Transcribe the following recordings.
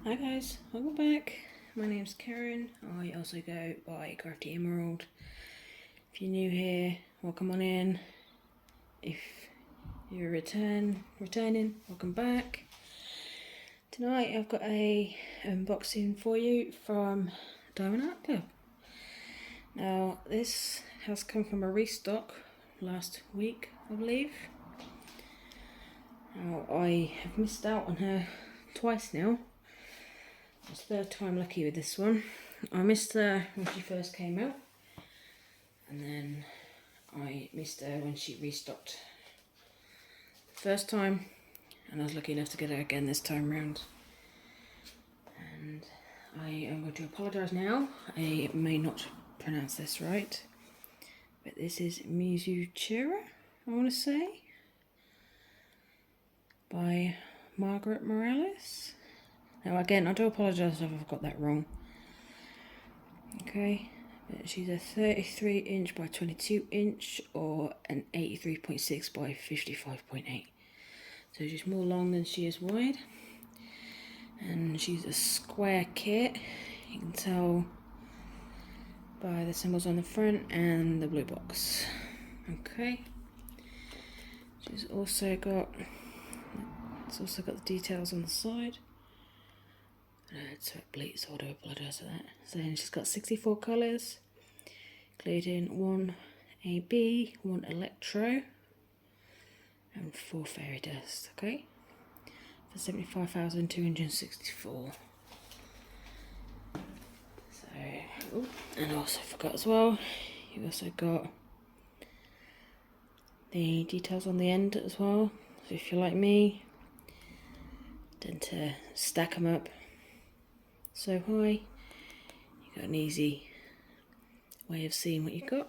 Hi guys, welcome back. My name's Karen. I also go by Crafty Emerald. If you're new here, welcome on in. If you're returning, welcome back. Tonight I've got a unboxing for you from Diamond Art Club. Now this has come from a restock last week, I believe. Now I have missed out on her twice now. It's the third time lucky with this one. I missed her when she first came out, and then I missed her when she restocked the first time, and I was lucky enough to get her again this time round. And I am going to apologise now. I may not pronounce this right, but this is Mizuchira, I want to say, by Margaret Morales. Now again, I do apologise if I've got that wrong. Okay, but she's a 33 inch by 22 inch or an 83.6 by 55.8. So she's more long than she is wide. And she's a square kit. You can tell by the symbols on the front and the blue box. Okay. It's also got the details on the side. So it bleeds, so I do apologise for that. So she's got 64 colours, including 1 AB, 1 Electro, and 4 Fairy Dust, okay? For 75,264. So, and I also forgot as well, you've also got the details on the end as well. So if you're like me, tend to stack them up so high, you've got an easy way of seeing what you've got.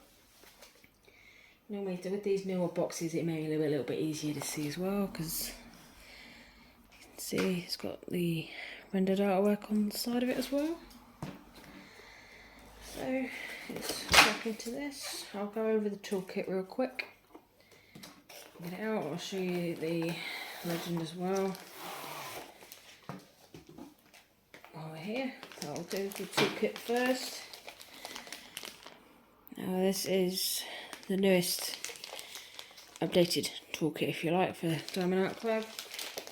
Normally with these newer boxes it may be a little bit easier to see as well, because you can see it's got the rendered artwork on the side of it as well. So let's back into this. I'll go over the toolkit real quick. Get it out, I'll show you the legend as well. Here, so I'll do the toolkit first. Now this is the newest updated toolkit, if you like, for Diamond Art Club.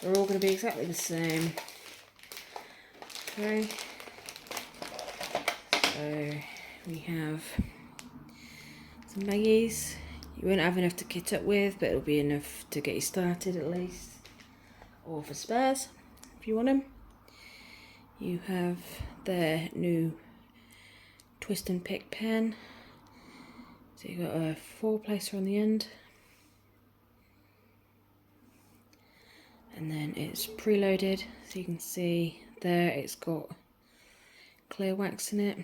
They're all going to be exactly the same. Okay, so we have some baggies. You won't have enough to kit up with, but it'll be enough to get you started at least, or for spares if you want them. You have their new twist and pick pen. So you've got a 4-placer on the end. And then it's preloaded, so you can see there it's got clear wax in it.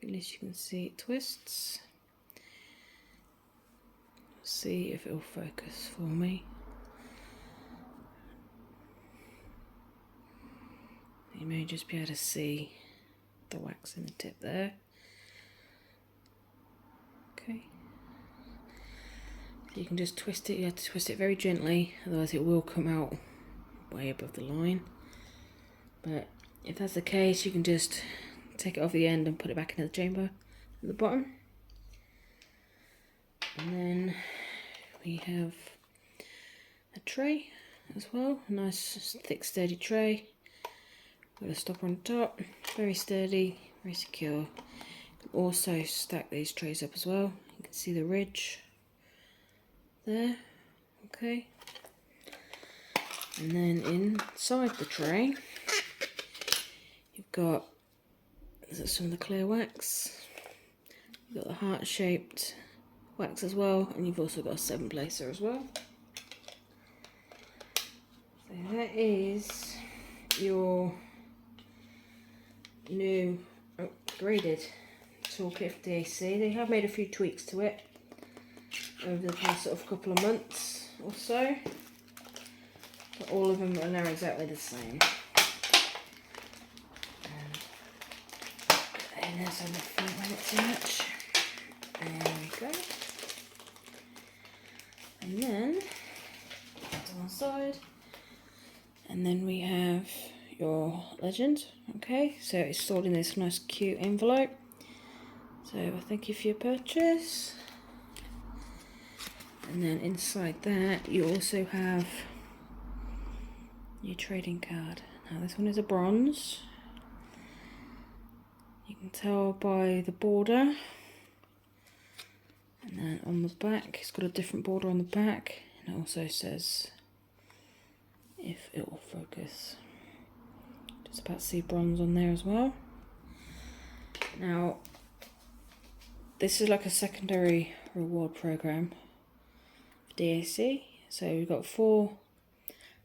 At least you can see it twists. See if it'll focus for me. You may just be able to see the wax in the tip there. Okay. So you can just twist it. You have to twist it very gently, otherwise it will come out way above the line. But if that's the case, you can just take it off the end and put it back into the chamber at the bottom. And then we have a tray as well, a nice thick sturdy tray. Got a stopper on top, very sturdy, very secure. You can also stack these trays up as well. You can see the ridge there, okay. And then inside the tray, you've got some of the clear wax. You've got the heart-shaped wax as well, and you've also got a 7-placer as well. So that is your new upgraded toolkit for DAC. They have made a few tweaks to it over the past sort of couple of months or so, but all of them are now exactly the same. And there's on the front when it's too much. There we go. And then to one side, and then we have your legend. Okay, so it's stored in this nice cute envelope. So thank you for your purchase. And then inside that you also have your trading card. Now this one is a bronze. You can tell by the border. And then on the back, it's got a different border on the back. And it also says, if it will focus. Just about to see bronze on there as well. Now, this is like a secondary reward program for DAC. So we've got 4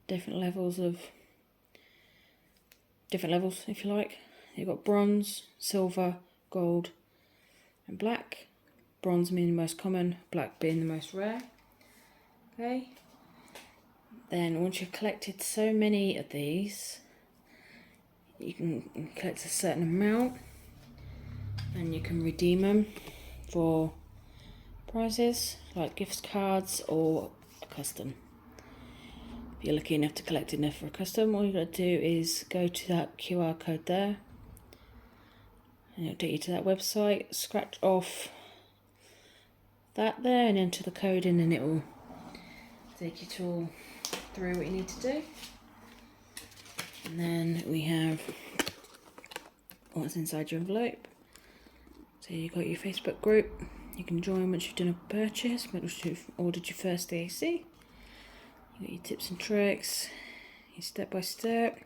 different levels, if you like. You've got bronze, silver, gold, and black. Bronze being the most common, black being the most rare. Okay. Then once you've collected so many of these, you can collect a certain amount and you can redeem them for prizes like gift cards or a custom. If you're lucky enough to collect enough for a custom, all you've got to do is go to that QR code there and it'll take you to that website, scratch off that there and enter the code in, and it will take you through what you need to do. And then we have what's inside your envelope. So you've got your Facebook group. You can join once you've done a purchase, once you've ordered your first DAC. You got your tips and tricks, your step by step.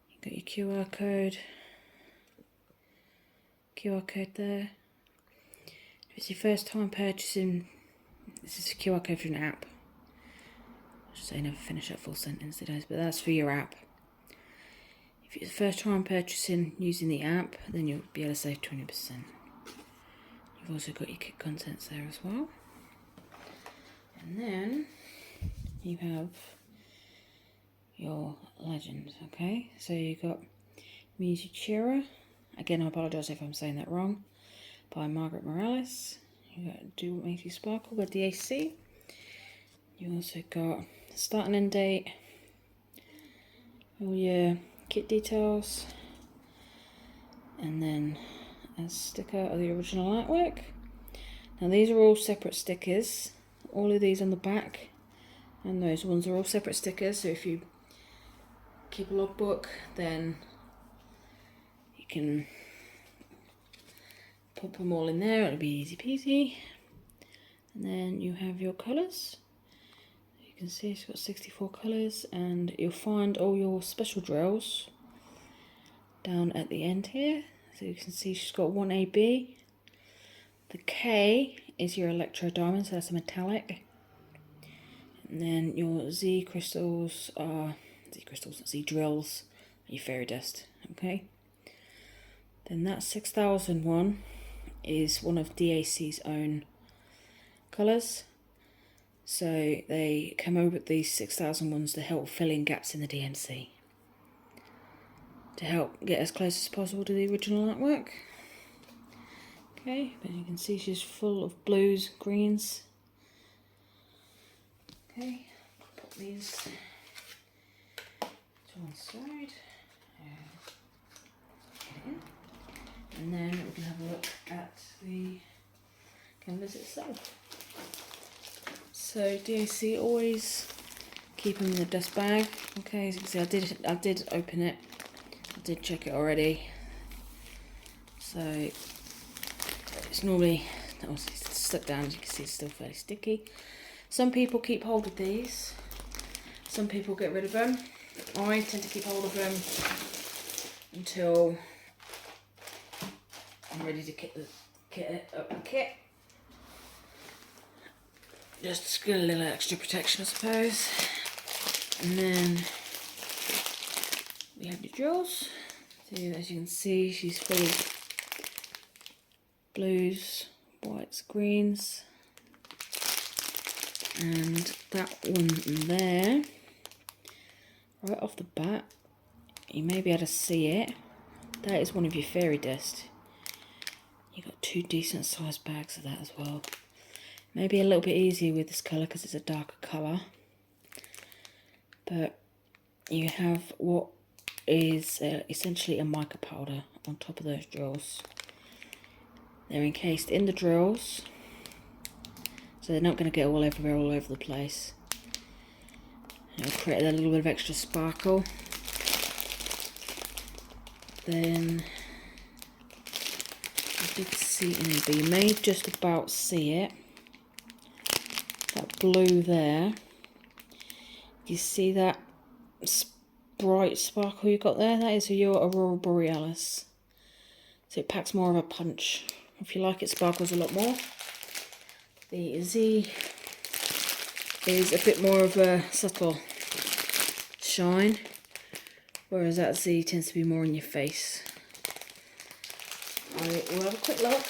You got your QR code there. If it's your first time purchasing, this is a QR code for an app. I should say never finish that full sentence, did I? But that's for your app. If it's the first time purchasing using the app, then you'll be able to save 20%. You've also got your kit contents there as well. And then you have your legend, okay? So you've got Mizuchira. Again, I apologise if I'm saying that wrong. By Margaret Morales. You got Do What Makes You Sparkle by DAC. You also got start and end date, all your kit details, and then a sticker of the original artwork. Now these are all separate stickers. All of these on the back and those ones are all separate stickers, so if you keep a logbook then you can pop them all in there, it'll be easy peasy. And then you have your colours. You can see it's got 64 colours, and you'll find all your special drills down at the end here. So you can see she's got 1 AB. The K is your electro diamond, so that's a metallic. And then your Z crystals are Z drills, your fairy dust. Okay. Then that 6000 one is one of DAC's own colours. So they come over with these 6000 ones to help fill in gaps in the DMC. To help get as close as possible to the original artwork. Okay, but you can see she's full of blues, greens. Okay, put these to one side. Get it in. And then we can have a look at the canvas itself. So DAC always keep them in the dust bag. Okay, as you can see, I did open it. I did check it already. So it's normally obviously stuck down. As you can see, it's still fairly sticky. Some people keep hold of these. Some people get rid of them. I tend to keep hold of them until I'm ready to kit up the kit. Just to get a little extra protection, I suppose. And then we have the drills. So as you can see, she's full of blues, whites, greens. And that one there, right off the bat, you may be able to see it. That is one of your fairy dust. You've got 2 decent sized bags of that as well. Maybe a little bit easier with this colour because it's a darker colour. But you have what is essentially a mica powder on top of those drills. They're encased in the drills, so they're not going to get all over the place. It'll create a little bit of extra sparkle. Then I did see in but you may just about see it. That blue there. You see that bright sparkle you got there? That is your Aurora Borealis. So it packs more of a punch. If you like it sparkles a lot more. The Z is a bit more of a subtle shine, whereas that Z tends to be more in your face. I will have a quick look.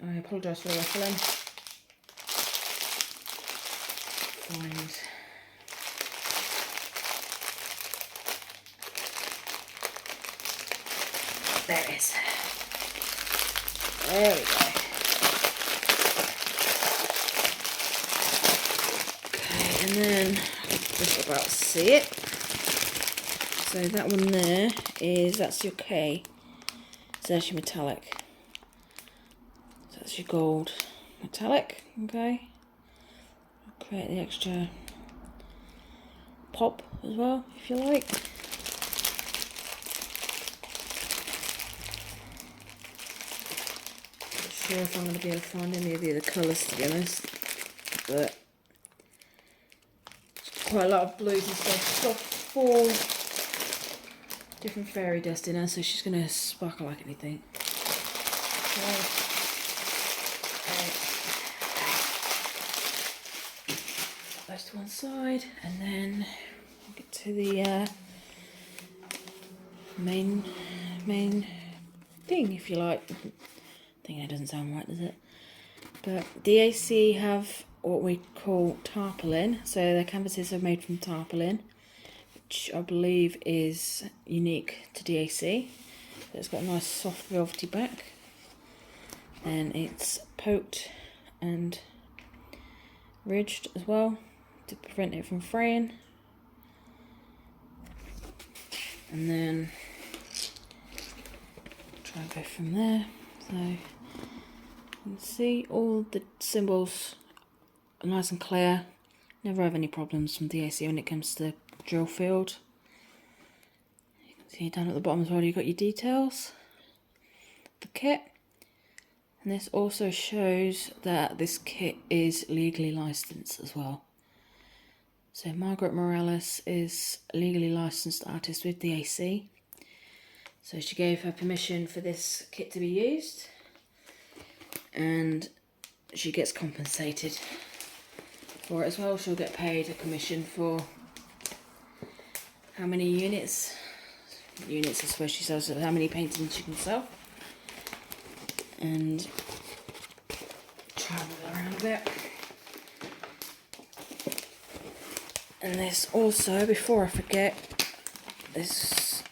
I apologise for the ruffling. There it is. There we go. Okay, and then just about see it. So that one there that's your K. So that's your metallic. So that's your gold metallic, okay. Create the extra pop as well, if you like. Not sure if I'm going to be able to find any of the other colours, to be honest, but quite a lot of blues and stuff. She's got 4 different fairy dust in her, so she's going to sparkle like anything. Those to one side, and then we'll get to the main thing, if you like. I think that doesn't sound right, does it? But DAC have what we call tarpaulin, so their canvases are made from tarpaulin, which I believe is unique to DAC. So it's got a nice soft velvety back, and it's poked and ridged as well to prevent it from fraying. And then try and go from there. So you can see all the symbols are nice and clear. Never have any problems from DAC when it comes to the drill field. You can see down at the bottom as well, you've got your details, the kit. And this also shows that this kit is legally licensed as well. So Margaret Morales is a legally licensed artist with DAC. So she gave her permission for this kit to be used, and she gets compensated for it as well. She'll get paid a commission for how many units I suppose she sells, how many paintings she can sell. And travel around a bit. And this also, before I forget, this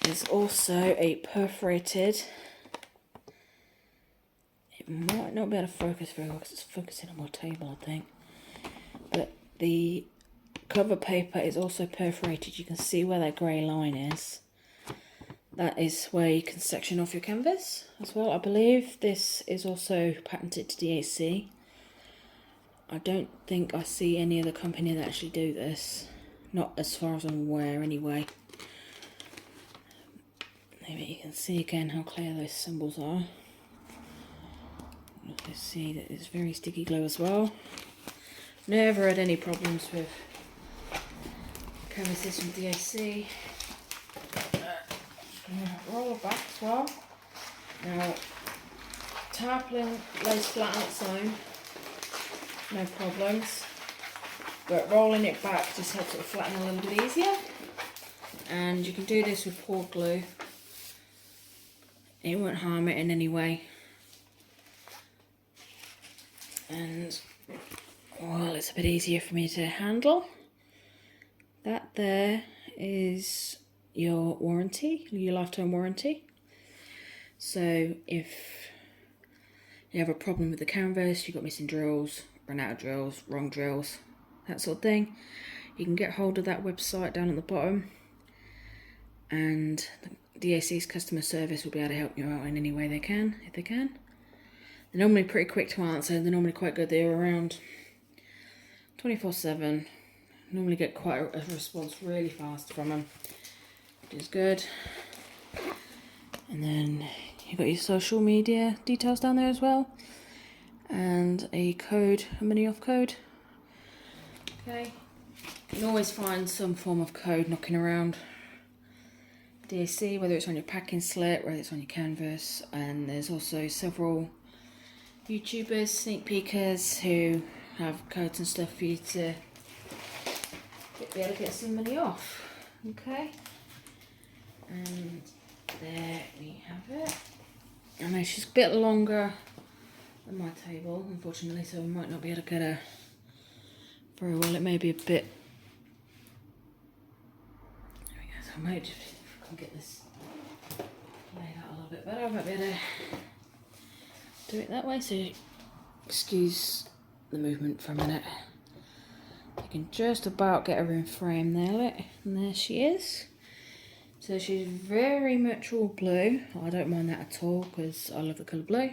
is also a perforated. It might not be able to focus very well because it's focusing on my table, I think. But the cover paper is also perforated. You can see where that grey line is. That is where you can section off your canvas as well. I believe this is also patented to DAC. I don't think I see any other company that actually do this. Not as far as I'm aware anyway. Maybe you can see again how clear those symbols are. You can see that it's very sticky glue as well. Never had any problems with canvases from DAC. Roll it back as well. Now, tarpaulin lays flat on its own, no problems, but rolling it back just helps it flatten a little bit easier. And you can do this with poured glue. It won't harm it in any way. And, well, it's a bit easier for me to handle. That there is your warranty, your lifetime warranty. So if you have a problem with the canvas, you've got missing drills, run out of drills, wrong drills, that sort of thing, You can get hold of that website down at the bottom, and DAC's customer service will be able to help you out in any way they can, if they can. They're normally pretty quick to answer. They're normally quite good. They're around 24/7. Normally get quite a response really fast from them, which is good. And then you've got your social media details down there as well, and a code, a mini off code. Okay, you can always find some form of code knocking around DAC, whether it's on your packing slip, whether it's on your canvas. And there's also several YouTubers, sneak peekers, who have codes and stuff for you to be able to get some money off. Okay, and there we have it. I know she's a bit longer than my table, unfortunately, so I might not be able to get her very well. It may be a bit. There we go. So I might just, if I can get this laid out a little bit better, I might be able to do it that way. So excuse the movement for a minute. You can just about get her in frame there, look, and there she is. So she's very much all blue. I don't mind that at all because I love the colour blue.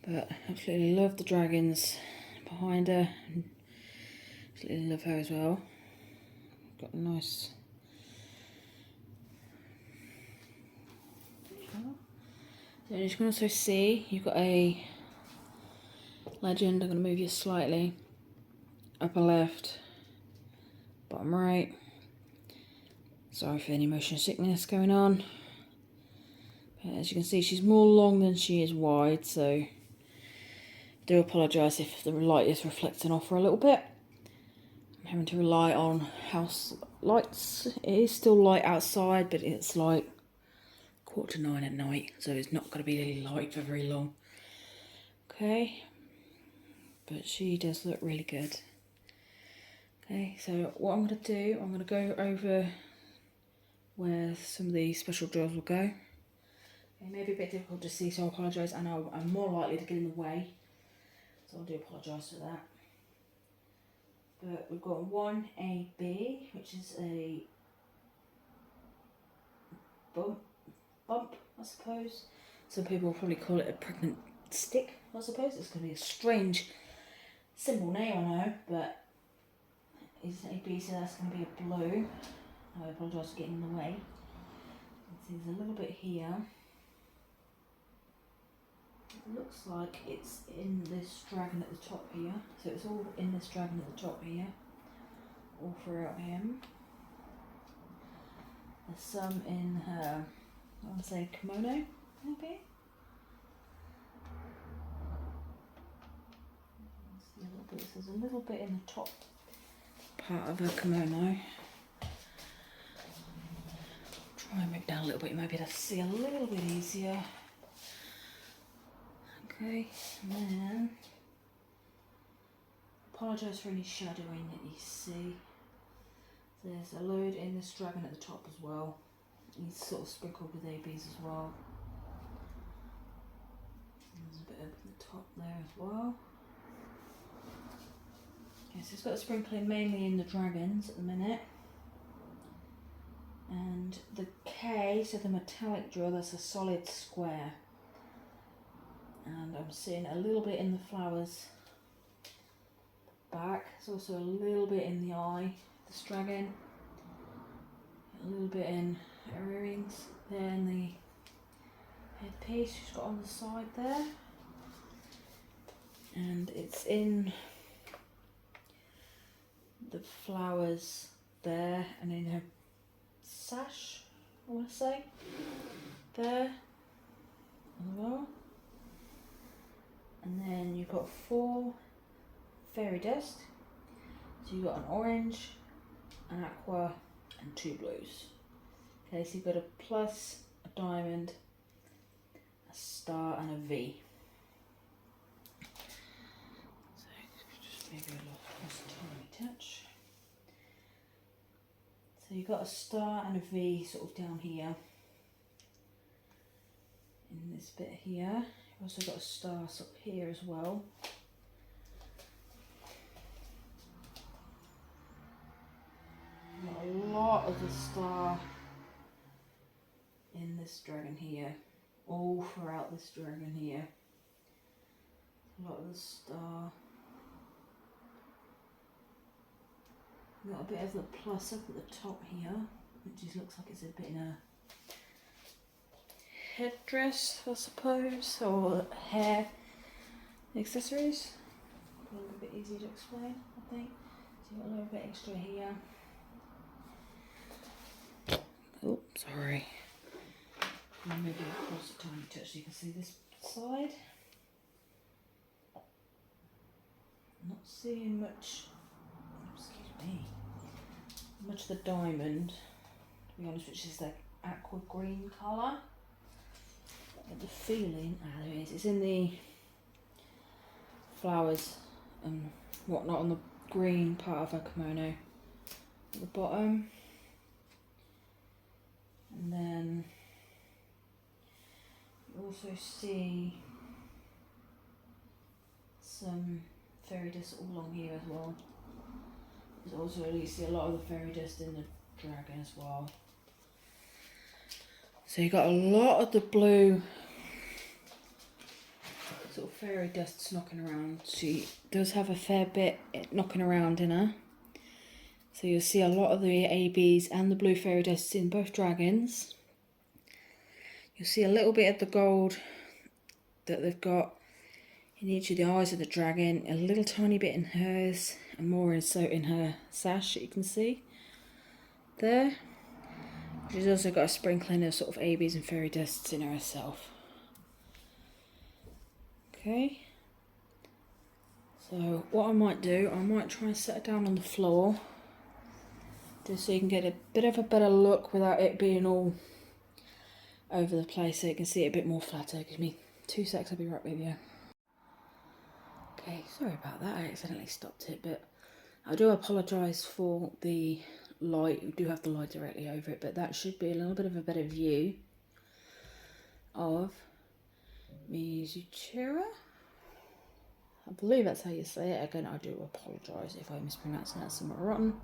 But I absolutely love the dragons behind her. Absolutely love her as well. Got a nice. So as you can also see, you've got a legend. I'm going to move you slightly. Upper left, bottom right. Sorry for any motion sickness going on. But as you can see, she's more long than she is wide, so I do apologise if the light is reflecting off her a little bit. I'm having to rely on house lights. It is still light outside, but it's like 9:15 at night, so it's not going to be light for very long. Okay, but she does look really good. Okay, so what I'm going to do, I'm going to go over where some of the special drills will go. It may be a bit difficult to see, so I apologise, and I'm more likely to get in the way, so I do apologise for that. But we've got 1AB, which is a bump, I suppose. Some people will probably call it a pregnant stick, I suppose. It's going to be a strange symbol name, I know, but it's AB, so that's going to be a blue. I apologise for getting in the way. There's a little bit here. It looks like it's in this dragon at the top here. So it's all in this dragon at the top here. All throughout him. There's some in her, I want to say kimono, maybe? There's a little bit in the top part of her kimono. Try and move down a little bit, you might be able to see a little bit easier. Okay, and then apologise for any shadowing that you see. There's a load in this dragon at the top as well. He's sort of sprinkled with ABs as well. There's a bit up at the top there as well. Okay, so it's got a sprinkling mainly in the dragons at the minute. And the K, so the metallic drill, that's a solid square. And I'm seeing a little bit in the flowers back. There's also a little bit in the eye, this dragon. A little bit in her earrings. Then the headpiece she's got on the side there. And it's in the flowers there and in her sash, I want to say, there as well. And then you've got 4 fairy dust. So you've got an orange, an aqua, and 2 blues. Okay, so you've got a plus, a diamond, a star, and a V. So just maybe a tiny touch. So you've got a star and a V sort of down here. In this bit here. You've also got a star up here as well. of the star in this dragon here, all throughout this dragon here. A lot of the star. Got a bit of the plus up at the top here, which just looks like it's a bit in a headdress, I suppose, or hair accessories. A little bit easier to explain, I think. So you've got a little bit extra here. Oh, sorry. Maybe across a tiny touch so you can see this side. Not seeing much, excuse me, much of the diamond, to be honest, which is the aqua green colour. But the feeling, there it is, it's in the flowers and whatnot on the green part of her kimono at the bottom. And then you also see some fairy dust all along here as well. There's also, you see a lot of the fairy dust in the dragon as well. So you got a lot of the blue sort of fairy dusts knocking around. She does have a fair bit knocking around in her. So you'll see a lot of the ABs and the blue fairy dusts in both dragons. You'll see a little bit of the gold that they've got in each of the eyes of the dragon, a little tiny bit in hers, and more so in her sash that you can see there. She's also got a sprinkling of sort of ABs and fairy dusts in her herself. Okay. So what I might do, I might try and set her down on the floor, just so you can get a bit of a better look without it being all over the place, so you can see it a bit more flatter. Give me 2 secs, I'll be right with you. Okay, sorry about that, I accidentally stopped it, but I do apologise for the light. We do have the light directly over it, but that should be a little bit of a better view of Mizuchira. I believe that's how you say it. Again, I do apologise if I mispronounce that somewhat rotten.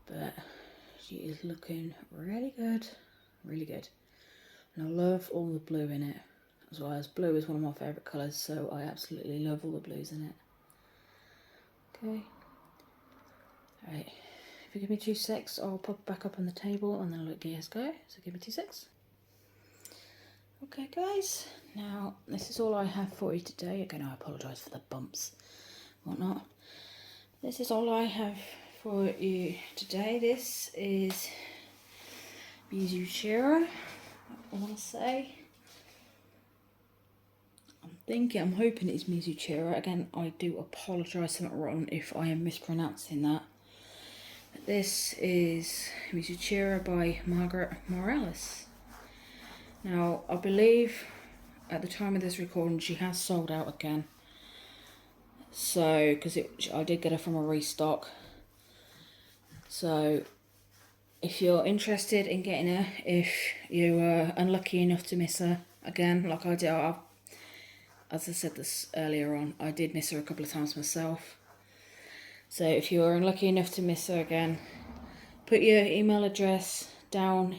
But she is looking really good, really good. And I love all the blue in it, as well as blue is one of my favourite colours, so I absolutely love all the blues in it. Okay. Alright, if you give me 2 secs, I'll pop it back up on the table and then I'll let gears go. So give me 2 secs. Okay guys, now this is all I have for you today. Again, I apologise for the bumps and whatnot. This is all I have for you today. This is Mizuchira, I want to say. I'm hoping it's Mizuchira. Again, I do apologise somewhat wrong if I am mispronouncing that. But this is Mizuchira by Margaret Morales. Now, I believe at the time of this recording she has sold out again. So, because I did get her from a restock. So, if you're interested in getting her, if you were unlucky enough to miss her again, like I did, as I said this earlier on, I did miss her a couple of times myself. So if you are unlucky enough to miss her again, put your email address down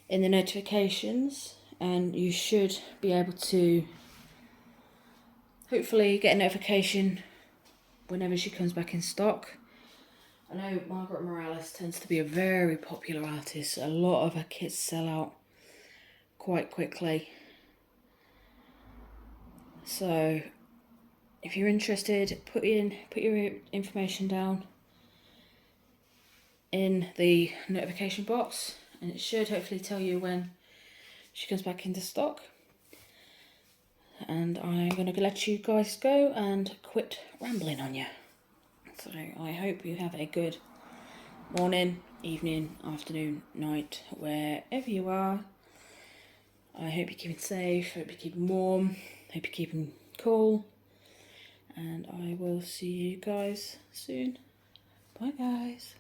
in the notifications and you should be able to hopefully get a notification whenever she comes back in stock. I know Margaret Morales tends to be a very popular artist. A lot of her kits sell out quite quickly. So if you're interested, put your information down in the notification box and it should hopefully tell you when she comes back into stock. And I'm going to let you guys go and quit rambling on you. So I hope you have a good morning, evening, afternoon, night, wherever you are. I hope you're keeping safe, hope you're keeping warm, hope you're keeping cool. And I will see you guys soon. Bye guys.